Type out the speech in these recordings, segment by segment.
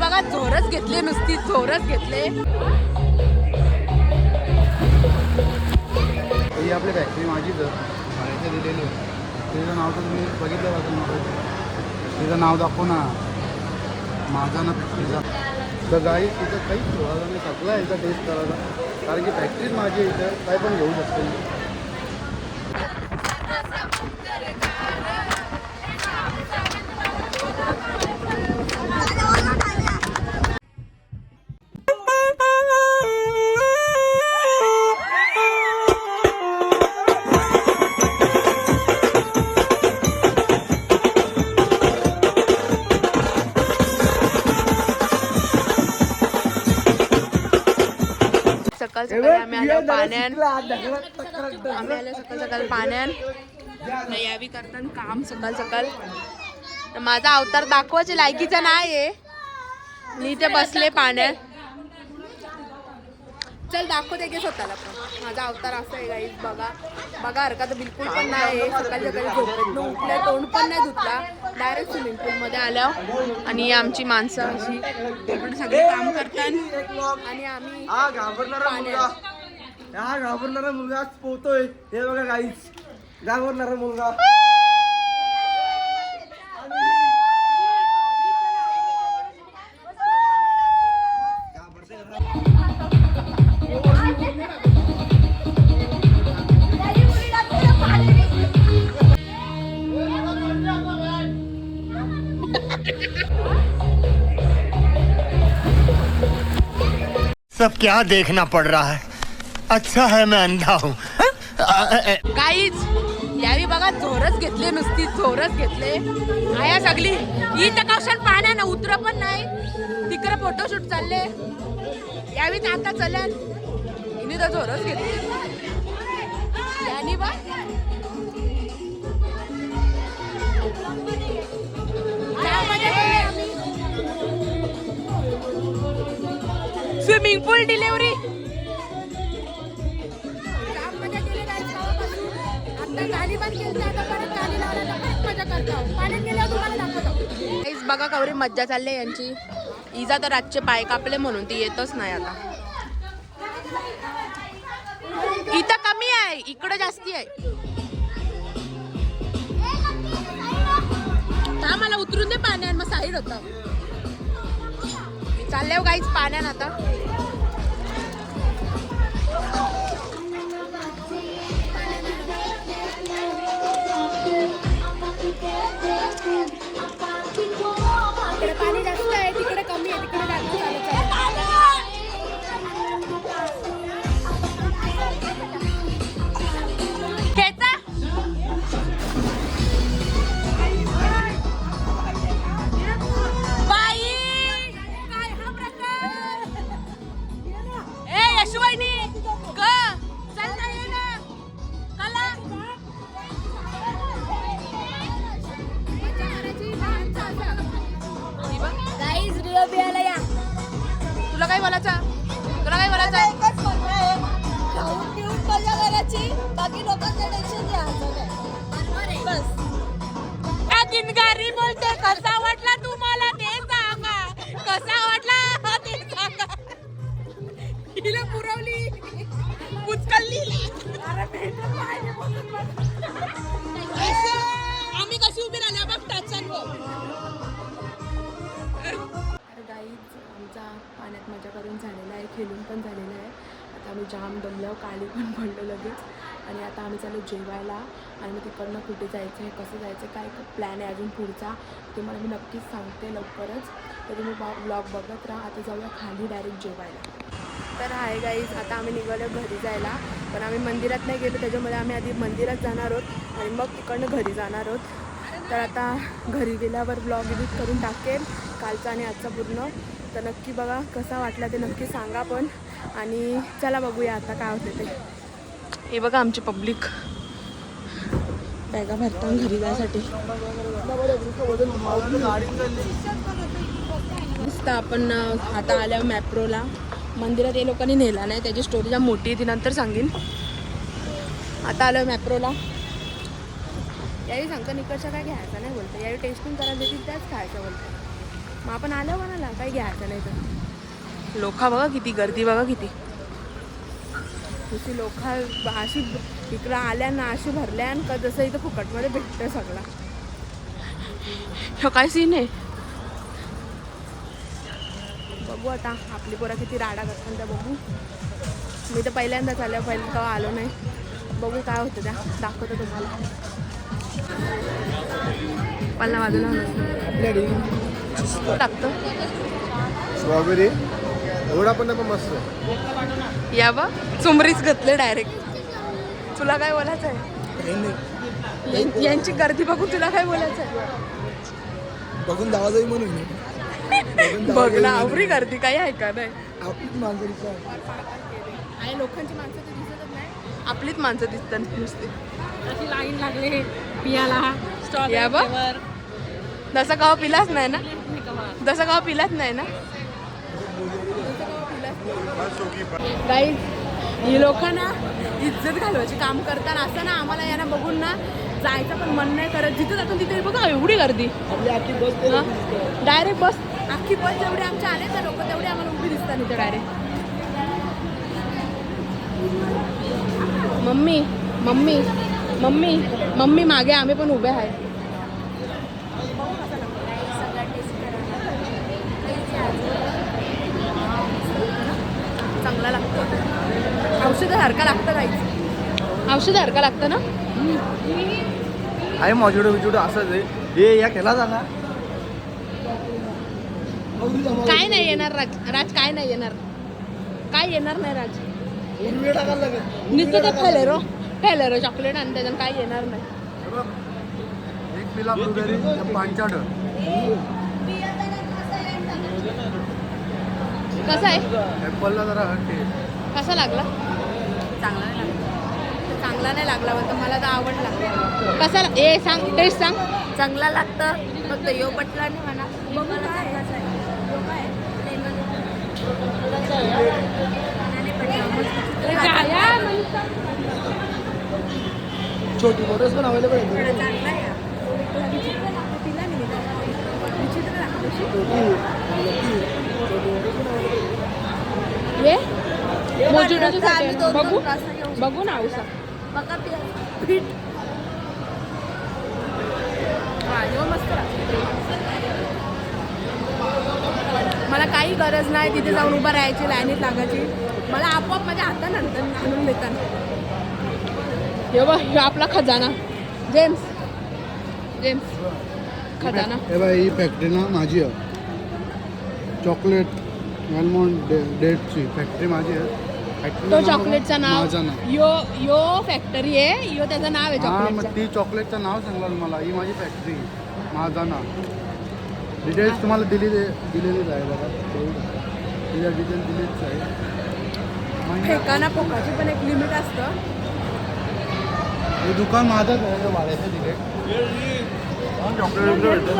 बघा जोरच घेतले, नुसती जोरच घेतले. ही आपली फॅक्टरी माझीच आहे, दिलेली आहे. तिचं नाव तर तुम्ही बघितलं पाहिजे. तिचं नाव दाखव ना, माझं ना तिचं. तर गाई तिथं काहीच ठेवायला नाही, सगळं आहे इथं टेस्ट करायला. कारण की फॅक्टरीच माझी आहे, इथं काय पण घेऊ शकतो. सकाळ सकाळी आम्ही आलो पाण्यात, आम्ही आलो सकाळ सकाळ पाण्यात. यावी करताना काम सकाळ सकाळ. माझा अवतार दाखवायचे लायकीचा नाही आहे, मी इथे बसले पाण्यात. चल दाखवते की स्वतःला पण माझा अवतार असं आहे गाईस. बघा बघा, हरकत बिलकुल पण नाही आहे. सकाळी सकाळी झोपेतनं उठल्या, तोंड पण नाही धुतला, डायरेक्ट स्विमिंग पूलमध्ये आल्या. आणि आमची माणसं अशी इकडे सगळे काम करतात आणि आम्ही घाबरणारा मुलगा पोहतोय. हे बघा गाईस, घाबरणारा मुलगा. सब क्या देखना पड़ रहा है, अच्छा है मैं अंधा हूँ. काहीच यावी बघा जोरच घेतले, नुसती जोरच घेतले. आया सगळी ही तर कशात पाण्या ना उतर पण नाही. तिकडे फोटोशूट चालले, यावीच आता चलन. हिने तर जोरच घेतले. यानी बा स्विमिंग पूल डिलिव्हरी बघा कवरी मज्जा चालली यांची. इजा तर रातचे पाय कापले म्हणून ती येतच नाही आता. इथं कमी आहे, इकडे जास्ती आहे. हा मला उतरून दे पाण्यात, मग साईड होता. चालले गाईच पाण्यात आता. इकडे पाणी जास्त आहे, तिकडे कमी आहे, तिकडे जास्त चालत आहे. तुला काय बोलायचं, तुला काय बोलायचं? बाकी लोकांचं टेन्शन घरी बोलते. कसा वाटला तुम्हाला ते सांगा, कसा वाटला ते सांगा. हिला पुरवली, उचकल्ली. आम्ही कशी उभी राहिल्या बघ टचन बघ. आमचा पाण्यात मजा करून झालेला आहे, खेळून पण झालेला आहे. आता आम्ही जाम दमल्यावर काली पण पडलो लगेच. आणि आता आम्ही चालू जेवायला. आणि मग तिकडनं कुठे जायचं आहे, कसं जायचं, काय प्लॅन आहे अजून पुढचा तुम्हाला मी नक्कीच सांगते लवकरच. तर तुम्ही ब्लॉग बघत राहा. आता जाऊया खाली डायरेक्ट जेवायला. तर आहे गाईज, आता आम्ही निघालो घरी जायला. पण आम्ही मंदिरात नाही गेलो, त्याच्यामुळे आम्ही आधी मंदिरात जाणार आहोत आणि मग तिकडनं घरी जाणार आहोत. तर आता घरी गेल्यावर ब्लॉग एडिट करून टाकेल कालचा आणि आजचा पूर्ण. तर नक्की बघा कसा वाटला ते नक्की सांगा पण. आणि चला बघूया आता काय होते ते. हे बघा आमची पब्लिक बॅगा भरतात घरी जायसाठी. मस्त आपण आता आल्या मॅप्रोला. मंदिरात हे लोकांनी नेला नाही, त्याची स्टोरी जाम मोठी आहे, ती नंतर सांगेन. आता आलो मॅप्रोला. यावेळी सांगतो निकडच्या काय घ्यायचं नाही बोलतो, यावेळी टेस्टिंग करायला देतील त्याच खायचं बोलतो. मग आपण आलं म्हणाला काही घ्यायचं नाही तर. लोका बघा किती गर्दी बघा किती. तुझी लोका अशी इकडं आल्या ना अशी भरल्या का जसं इथं फुकटमध्ये भेटतं सगळं. ह्यो काय सीन आहे बघू आता. आपली पोरं किती राडा करतात त्या बघू. मी तर पहिल्यांदाच आल्या तेव्हा आलो नाही. बघू काय होतं त्या दाखवतो तुम्हाला. पल्ला बाजूला टाकतो स्ट्रॉबेरी एवढा पण मस्त. या बा चुमरीच घातले डायरेक्ट. तुला काय बोलायचं आहे? यांची गर्दी बघून तुला काय बोलायचं आहे? बघून जावा जाई म्हणून बघ ना आवरी गर्दी काही आहे का नाही. आपलीच माणसं आणि लोकांची माणसं तर दिसतच नाही. आपलीच माणसं दिसतात नुसती. अशी लाईन लागली पियाला. या बा जसं गाव पिलाच नाही ना. जसं गाव पिलाच नाही ना. गाईज ही लोकांना इज्जत घालवायची काम करताना असं ना आम्हाला यांना बघून ना जायचं पण मन नाही करत. जिथे जातो तिथे बघा एवढी गर्दी. डायरेक्ट बस अख्खी बस जेवढी आमच्या आले तर लोक तेवढी आम्हाला उभी दिसतात इथे direct. Mummy mummy mummy mummy मागे आम्ही पण उभे आहे. चांगला लागतो. औषधासारखा लागतं काहीच. औषधासारखा लागतं ना. आहे मॉजिडो बिजिडो असंच आहे. हे या केला जा ना. काय नाही येणार राज. राज काय नाही येणार. काय येणार नाही राज. नुसतं तर ठेलेरो चॉकलेट आणि त्याच्यानं काय येणार नाही. एक पिला ब्लूबेरी पांचाड. कसा आहे ॲपलला जरा हटते. कसा लागला? चांगला नाही लागला. चांगला नाही लागला पण मला तर आवडला. कसा ए सांग टेस्ट सांग. चांगला लागतं फक्त यो पटला नाही म्हणा. बघू काय छोटी मोटर्स पण अवेलेबल आहे. चांगला आहे. ये मोजिटोचे फोटो बघू बघू ना औसा. बघा पीठ मस्त. मला काही गरज नाही तिथे जाऊन उभं राहायची लाईनीत लागायची. मला आपोआप माझ्या हातानंतर आणून देतात. हे बघ हे आपला खजाना जेम्स खजाना. हे बाई ही फॅक्टरी ना माझी आहे. चॉकलेट आल्मंड डेटची फॅक्टरी माझी आहे. तो चॉकलेटचं नाव माझं नाव. यो फॅक्टरी आहे. यो त्याचं नाव आहे हां मग चॉकलेटचं. ती चॉकलेटचं नाव सांगला तुम्हाला. ही माझी फॅक्टरी माझं नाव. डिटेल्स तुम्हाला दिलेलीच आहे बघा. तिच्या डिटेल्स दिलेलीच आहे. फेकाना पोकाची पण एक लिमिट असतं. हे दुकान माझंच आहे भाड्याचं तिथे. चॉकलेट भेटतं.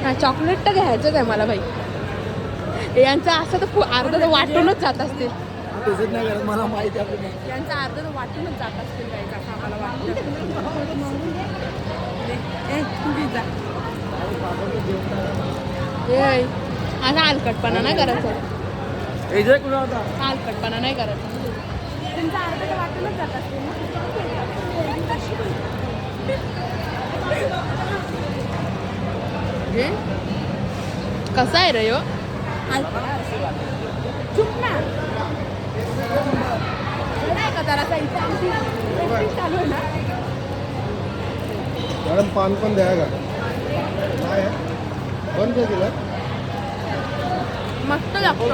हा चॉकलेट तर घ्यायचंच आहे मला बाई. यांचं असं तर अर्ध तर वाटूनच जात असतील. टेस्ट नाही करत मला माहिती आहे आपल्याला. यांचं अर्ध तर वाटूनच जात असतील काही असं आम्हाला वाटतं. असा हलकटपणा नाही करायचा. एजय कुठं होता? हलकटपणा नाही करायचा. त्यांचं अर्ध तर वाटूनच जात असतील ना. कसा आहे रे यो? चुप ना. नाही का जरासा इथे आमची चालू आहे ना. मॅडम पान पण द्या का? काय आहे? बंद केलं. मस्त लागतो.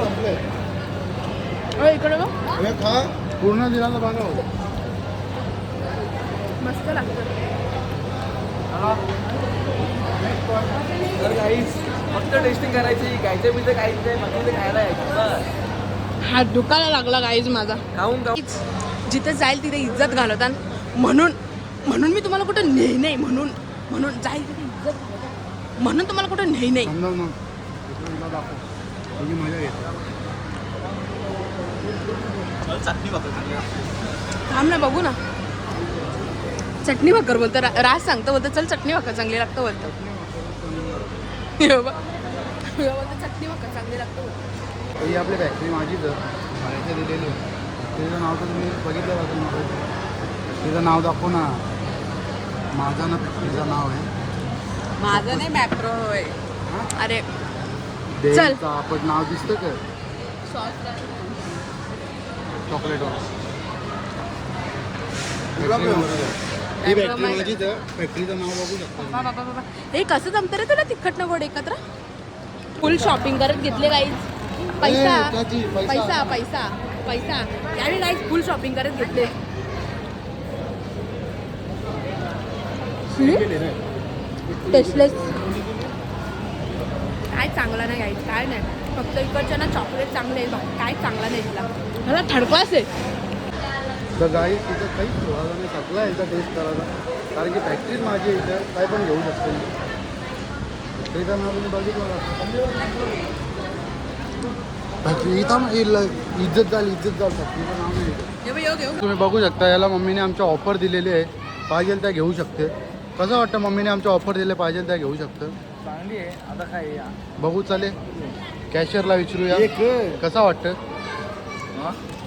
इकडे बघ हे खा पूर्ण दिला तर बघा. मस्त लागतं. तर काहीच फक्त टेस्टिंग करायची. घ्यायचं बिचं काहीच नाही. फक्त खायला यायचं. हात दुखायला लागला गाईज माझा. खाऊन जिथे जाईल तिथे इज्जत घालवतात. म्हणून मी तुम्हाला कुठं नेही नाही. म्हणून जाईल तिथे इज्जत घालवतात. म्हणून तुम्हाला कुठं नेही नाही. समजा मग तुला दाखव. तुझी मजा येते. थांब ना बघू ना. चटणी भाकर बोलतं राज सांगतो. बोलतं चल चटणी भाकर चांगली लागतं बोलतं. चटणी बघा चांगली लागतो. ही आपली फॅक्टरी माझीच बाहेरच्या दिलेली आहे. तिचं नाव तर तुम्ही बघितलं असेल मोबाईल. तिचं नाव दाखवू ना. माझं ना तिचं नाव आहे. माझं नाही मॅप्रो होय. अरे देवीचं आपण नाव दिसतं का? चॉकलेट ही फॅक्टरी माझीच आहे. फॅक्टरीचं नाव बघू शकता. बाबा हे कसं जमतं रे तुला तिखट न गोड एकत्र. फुल शॉपिंग करत घेतले गाईज. पैसा पैसा पैसा पैसा यावेळी गाईज फुल शॉपिंग करत घेतले. टेस्टलेस काय चांगला नाही गाईज. काय नाही फक्त इकडच्या ना चॉकलेट चांगले आहे. काय चांगला नाही तिला. मला थर्ड क्लास आहे. तर गाई तिथं काहीच सोडायला नाही. सगळं आहे इथं टेस्ट करायला. कारण की फॅक्टरीच माझी आहे इथं. काय पण घेऊ शकतो. फॅक्टरीचं नाव तुम्ही बघितलं. फॅक्टरी इथं इज्जत झाली फॅक्टरीचं नाव नाही. तुम्ही बघू शकता. याला मम्मीने आमच्या ऑफर दिलेली आहे. पाहिजे त्या घेऊ शकते. कसं वाटतं मम्मीने आमच्या ऑफर दिले पाहिजे त्या घेऊ शकतं. चांगली आहे. आता काय बघू चालेल. कॅशियरला विचारूया कसं वाटतं.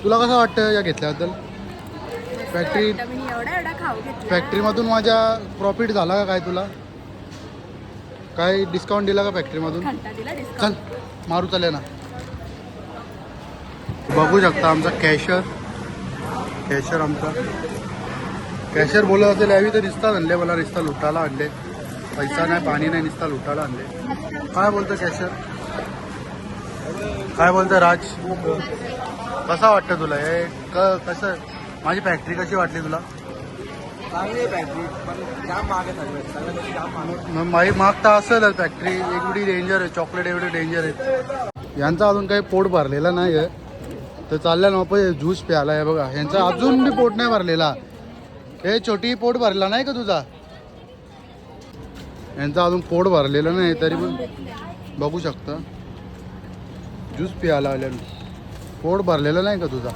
तुला कसं वाटतं या घेतल्याबद्दल. एवढा खाऊ घेतला. फॅक्टरीमधून माझ्या प्रॉफिट झाला का काय. तुला काय डिस्काउंट दिला का फॅक्टरीमधून. घंटा दिला चल डिस्काउंट. मारू चालेल ना. बघू शकता आमचा कॅशियर आमचा कॅशियर बोलत असेल यावी तर रिस्ता आणले. मला रिस्ता लुटायला आणले. पैसा नाही पाणी नाही रिस्ता लुटायला आणले. काय बोलतं कॅशियर. काय बोलतं राज. कसा वाटतं तुला हे कसं. माझी फॅक्टरी कशी वाटली तुला. चांगली आहे फॅक्टरी पण जाम महाग आहे सगळं. सगळ्यापेक्षा जाम महाग. माही मागता असेल फॅक्टरी एवढी डेंजर आहे. चॉकलेट एवढी डेंजर आहे. यांचा अजून काही पोट भरलेला नाही आहे. तर चाललं ना पण ज्यूस प्यायला आहे बघा. यांचा अजून बी पोट नाही भरलेला. हे छोटी पोट भरला नाही का तुझा. यांचा अजून पोट भरलेलं नाही तरी पण बघू शकता. ज्यूस प्यायला आल्या. पोट भरलेलं नाही का तुझा.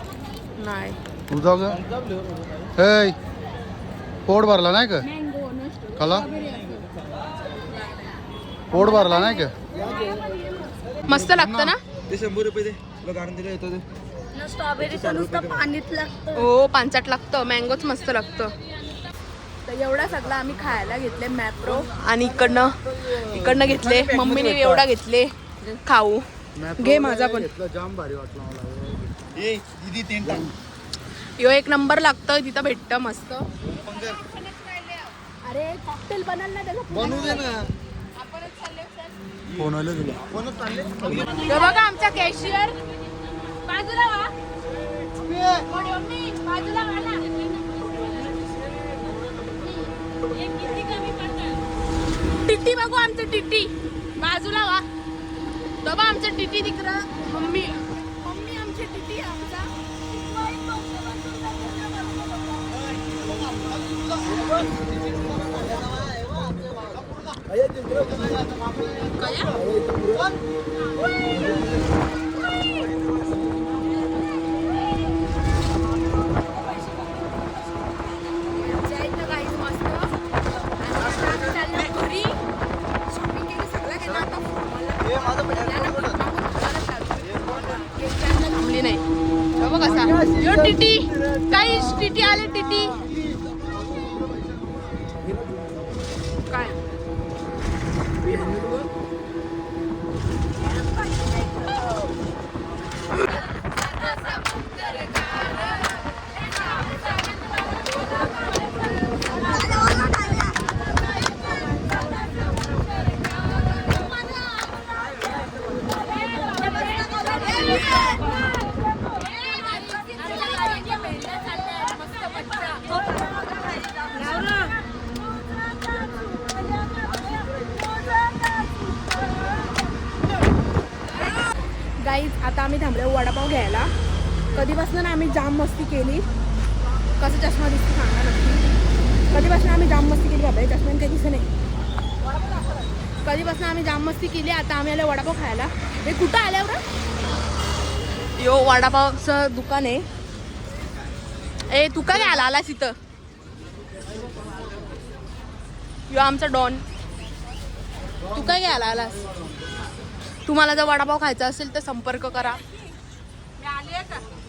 नाही तुझा का हे पोट भरला नाही का. कला पोट भरला नाही का. मस्त लागतं ना. ते 100 रुपये दे. तुला गाणं दिलं येतं ते. स्ट्रॉबेरीचं नुसतं पाणीच लागतं. हो पांचट लागतं. मँगोच मस्त लागतं. तर एवढा सगळा आम्ही खायला घेतले मॅप्रो. आणि इकडनं घेतले. मम्मीने एवढा घेतले खाऊ. घे माझा पण. जाम भारी वाटला मला. ए दीदी तेल टाक. यो एक नंबर लागतं. तिथं भेटतं मस्त. अरे कॉकटेल बनल ना त्याला. बनवू दे ना. फोन आलं तुला. कोणच चालले. हे बघा आमचा कॅशियर. बाजूला वा. बाजूला वा ना. टिट्टी बघू आमचं टिट्टी. बाजूला वा. बाबा आमचं टिट्टी तिकडं. मम्मी आमची टिट्टी आमचा. नाही बघ कसा यो टिटी. काही टिटी आले टिटी. काय गाईज आता आम्ही थांबलो वडापाव घ्यायला. कधीपासून आम्ही जाम मस्ती केली. कसं चष्मा दिसतो सांगा नक्की. कधीपासून आम्ही जाम मस्ती केली बाबा. चष्म्याने काही दिसत नाही. कधीपासून आम्ही जाम मस्ती केली. आता आम्ही आलो वडापाव खायला. हे कुठं आल्यावर यो वडापावचं दुकान आहे. ए तू काय आला आलास इथं. यो आमचा डॉन. तू काय घ्यायला आलास. तुम्हाला जर वडापाव खायचा असेल तर संपर्क करा.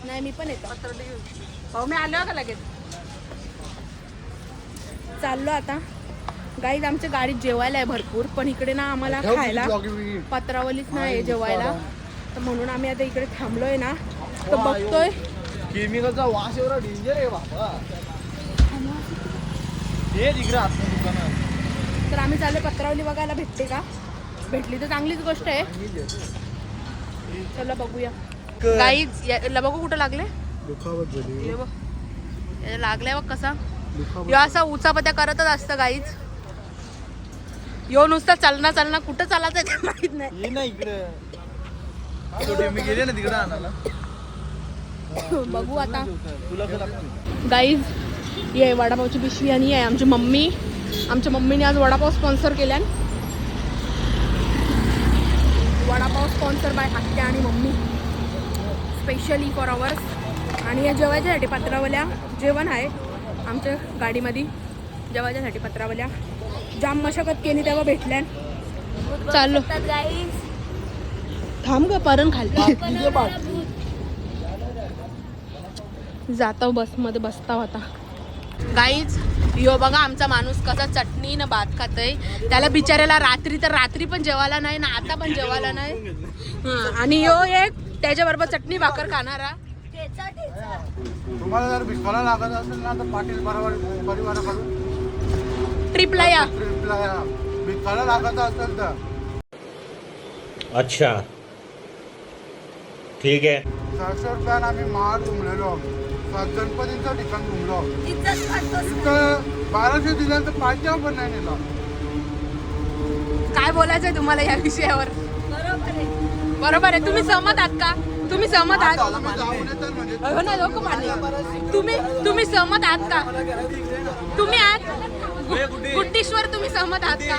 नाही मी पण येतो. भाऊ मी आलो का लगेच. चाललो आता गाईज. आमच्या गाडीत जेवायला आहे भरपूर, पण इकडे ना आम्हाला खायला पत्रावलीच नाही जेवायला, तर म्हणून आम्ही आता इकडे थांबलोय ना. तर बघतोय केमिकलचा वास एवढा डेंजर आहे बाबा. हे तिकडे आतलं दुकानात. तर आम्ही चाललो पत्रावली बघायला. भेटते का? भेटली तर चांगलीच गोष्ट आहे. चला बघूया. गाईज याला बघू कुठं लागले. दुखावत झाली. हे बघ याला लागलाय बघ कसा. यो असा उचापत्या करतच असतं गाईज. यो नुसतं चालना कुठं चालायचं ते माहित नाही. ये ना इकडे. मी गेले ना तिकडे आणायला. बघू आता तुला काय लागतं? गाईज. ये वडापावची पिशवी आणि आहे आमची मम्मी. आमच्या मम्मीने आज वडापाव स्पॉन्सर केल्या. वडापाव स्पॉन्सर बाय आत्या आणि मम्मी, स्पेशली फॉर अवर्स. आणि या जेवायच्यासाठी पत्रावल्या जेवण आहे आमच्या गाडीमध्ये. जेवायच्यासाठी पत्रावल्या जाम मशागत केली तेव्हा भेटल्या. चाललो. थांब ग परण खाली जाता बसमध्ये बसता होता. गाईज यो बघा आमचा माणूस कसा चटणी न भात खातय. त्याला बिचाऱ्याला रात्री पण जेवायला नाही ना आता पण जेवायला नाही. आणि यो एक त्याच्याबरोबर चटणी भाकर खाणारा. तुम्हाला जर भिकायला लागत असेल ना तर पाटील परिवाराकडून ट्रिपला या. ट्रिपला या. भिकायला लागत असेल तर अच्छा ठीक आहे. 700 रुपयानं आम्ही महाड घुमलेलो. गणपतीचं ठिकाण घुमलो. इथं 1200 दिल्यानंतर 5 पण नाही नेला. काय बोलायचंय तुम्हाला या विषयावर? बरोबर आहे. तुम्ही सहमत आहात का? तुम्ही सहमत आहात? हो ना, लोक मानले. तुम्ही सहमत आहात का? तुम्ही आहात गुट्टीश्वर, तुम्ही सहमत आहात का?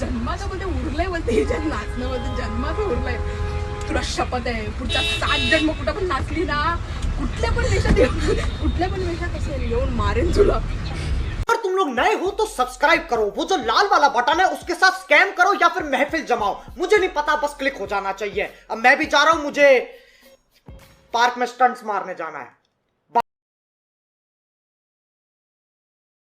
जन्माचं बोलते उरलंय, बोलते हिच्या नाचणं बोलते जन्माचं उरलंय. तुला शपथ आहे पुढच्या 7 जन्म कुठं पण नाचली ना, कुठल्या पण देशात असेल येऊन मारेन तुला. अगर तुम लोग नए हो तो सब्सक्राइब करो, वो जो लाल वाला बटन है उसके साथ स्कैम करो या फिर महफिल जमाओ, मुझे नहीं पता, बस क्लिक हो जाना चाहिए. अब मैं भी जा रहा हूं, मुझे पार्क में स्टंट्स मारने जाना है.